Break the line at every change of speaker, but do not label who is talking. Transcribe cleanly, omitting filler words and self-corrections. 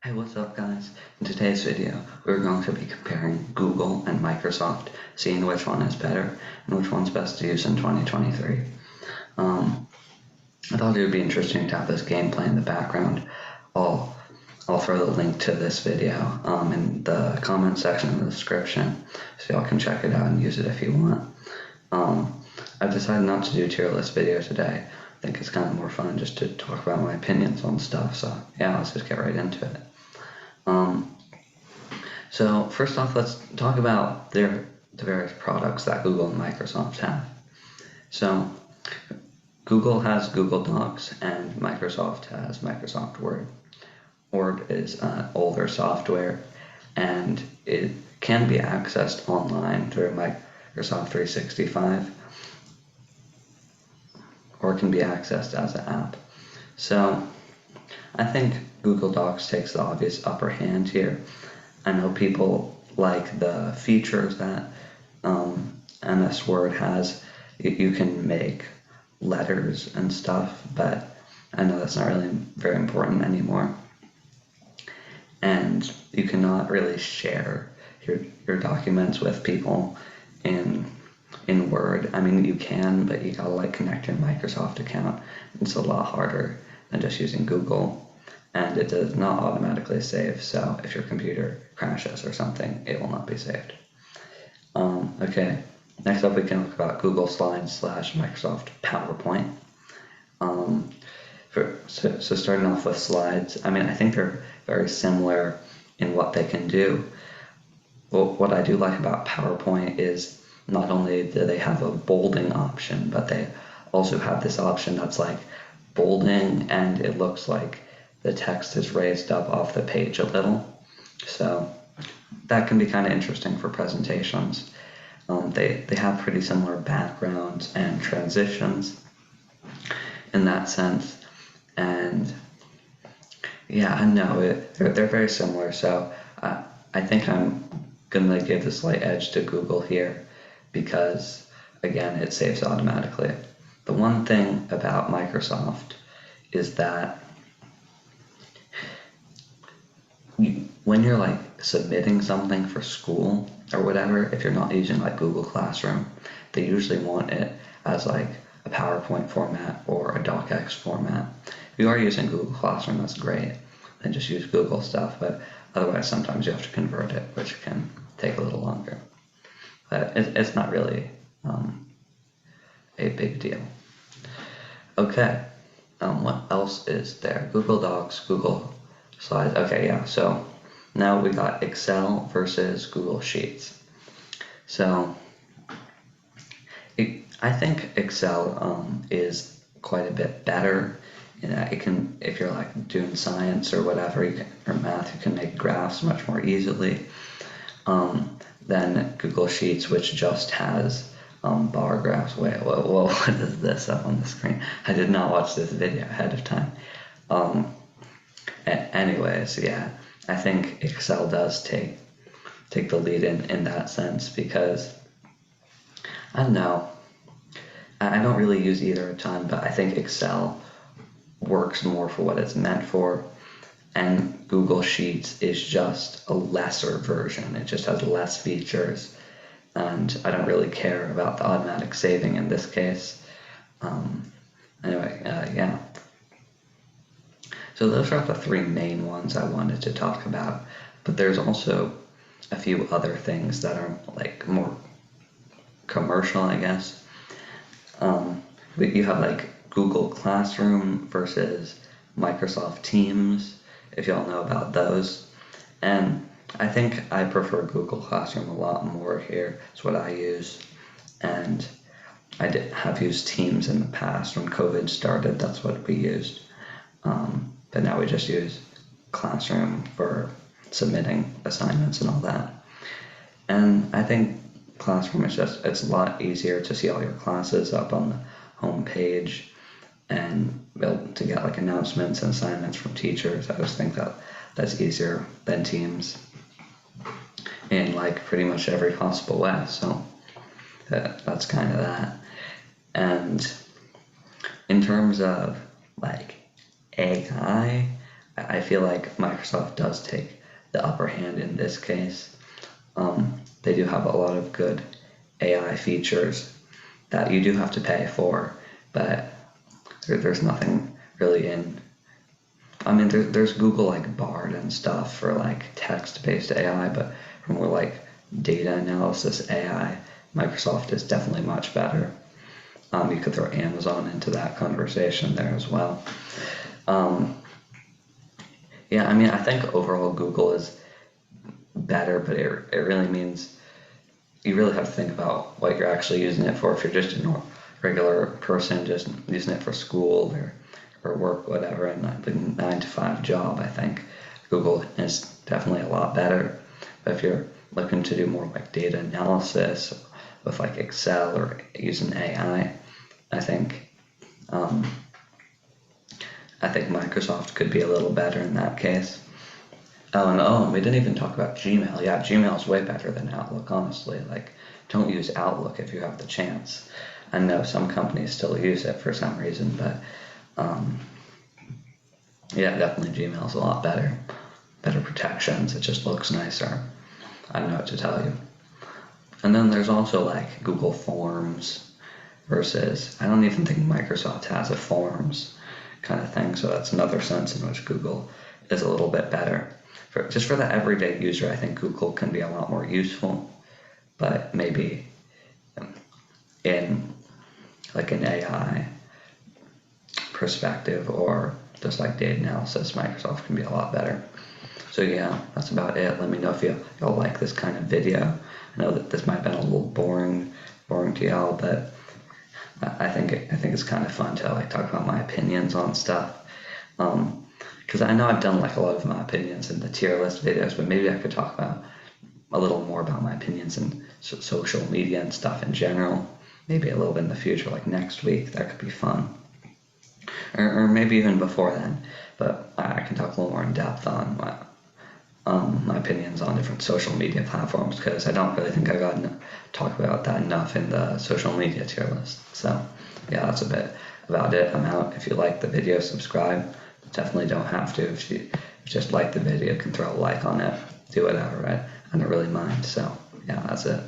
Hey, what's up guys? In today's video, we're going to be comparing Google and Microsoft, seeing which one is better and which one's best to use in 2023. I thought it would be interesting to have this gameplay in the background. I'll throw the link to this video in the comment section in the description, so y'all can check it out and use it if you want. I've decided not to do a tier list video today. I think it's kind of more fun just to talk about my opinions on stuff, so yeah, let's just get right into it. So first off, let's talk about the various products that Google and Microsoft have. So Google has Google Docs and Microsoft has Microsoft Word. Word is older software and it can be accessed online through Microsoft 365 or it can be accessed as an app. So I think Google Docs takes the obvious upper hand here. I know people like the features that MS Word has. You can make letters and stuff, but I know that's not really very important anymore. And you cannot really share your documents with people in Word. I mean, you can, but you gotta like connect your Microsoft account. It's a lot harder than just using Google. And it does not automatically save, so if your computer crashes or something, it will not be saved. Okay, next up we can look about Google Slides / Microsoft PowerPoint. So starting off with slides, I mean, I think they're very similar in what they can do. Well, what I do like about PowerPoint is not only do they have a bolding option, but they also have this option that's like bolding and it looks like the text is raised up off the page a little. So that can be kind of interesting for presentations. They have pretty similar backgrounds and transitions in that sense. And yeah, I know they're very similar. So I think I'm going to give the slight edge to Google here because, again, it saves automatically. The one thing about Microsoft is that when you're like submitting something for school or whatever, if you're not using like Google Classroom, they usually want it as like a PowerPoint format or a docx format. If you are using Google Classroom, that's great. Then just use Google stuff, but otherwise sometimes you have to convert it, which can take a little longer. But it's not really a big deal. Okay, what else is there? Google Docs, Google Slides. Okay, yeah, so now we got Excel versus Google Sheets. So I think Excel is quite a bit better in that it can, if you're like doing science or whatever, or math, you can make graphs much more easily than Google Sheets, which just has bar graphs. Wait, whoa, what is this up on the screen? I did not watch this video ahead of time. Anyways, yeah, I think Excel does take the lead in that sense because, I don't know, I don't really use either a ton, but I think Excel works more for what it's meant for, and Google Sheets is just a lesser version. It just has less features, and I don't really care about the automatic saving in this case. Yeah. So those are the three main ones I wanted to talk about, but there's also a few other things that are like more commercial, I guess. You have like Google Classroom versus Microsoft Teams, if y'all know about those. And I think I prefer Google Classroom a lot more here. It's what I use. And I have used Teams in the past. When COVID started, that's what we used. But now we just use Classroom for submitting assignments and all that. And I think Classroom is it's a lot easier to see all your classes up on the home page and be able to get like announcements and assignments from teachers. I just think that's easier than Teams in like pretty much every possible way. So that's kind of that. And in terms of like AI, I feel like Microsoft does take the upper hand in this case. They do have a lot of good AI features that you do have to pay for, but there's nothing really in. I mean, there's Google like Bard and stuff for like text-based AI, but for more like data analysis AI, Microsoft is definitely much better. You could throw Amazon into that conversation there as well. Yeah, I mean, I think overall Google is better, but it really means you really have to think about what you're actually using it for. If you're just a regular person just using it for school or work, whatever, and the 9-to-5 job, I think Google is definitely a lot better. But if you're looking to do more like data analysis with like Excel or using AI, I think Microsoft could be a little better in that case. And we didn't even talk about Gmail. Yeah, Gmail is way better than Outlook, honestly. Like, don't use Outlook if you have the chance. I know some companies still use it for some reason, but yeah, definitely Gmail is a lot better. Better protections. It just looks nicer. I don't know what to tell you. And then there's also like Google Forms versus, I don't even think Microsoft has a Forms kind of thing, so that's another sense in which Google is a little bit better. Just for the everyday user, I think Google can be a lot more useful, but maybe in like an AI perspective or just like data analysis, Microsoft can be a lot better. So yeah, that's about it. Let me know if y'all like this kind of video. I know that this might have been a little boring to y'all, but I think it's kind of fun to like talk about my opinions on stuff. Because I know I've done like a lot of my opinions in the tier list videos, but maybe I could talk about a little more about my opinions in social media and stuff in general. Maybe a little bit in the future, like next week. That could be fun. Or maybe even before then. But I can talk a little more in depth on my opinions on different social media platforms, because I don't really think I got to talk about that enough in the social media tier list. So yeah, that's a bit about it. I'm out. If you like the video, subscribe. Definitely don't have to. If you just like the video, you can throw a like on it, do whatever, right? I don't really mind. So yeah, that's it.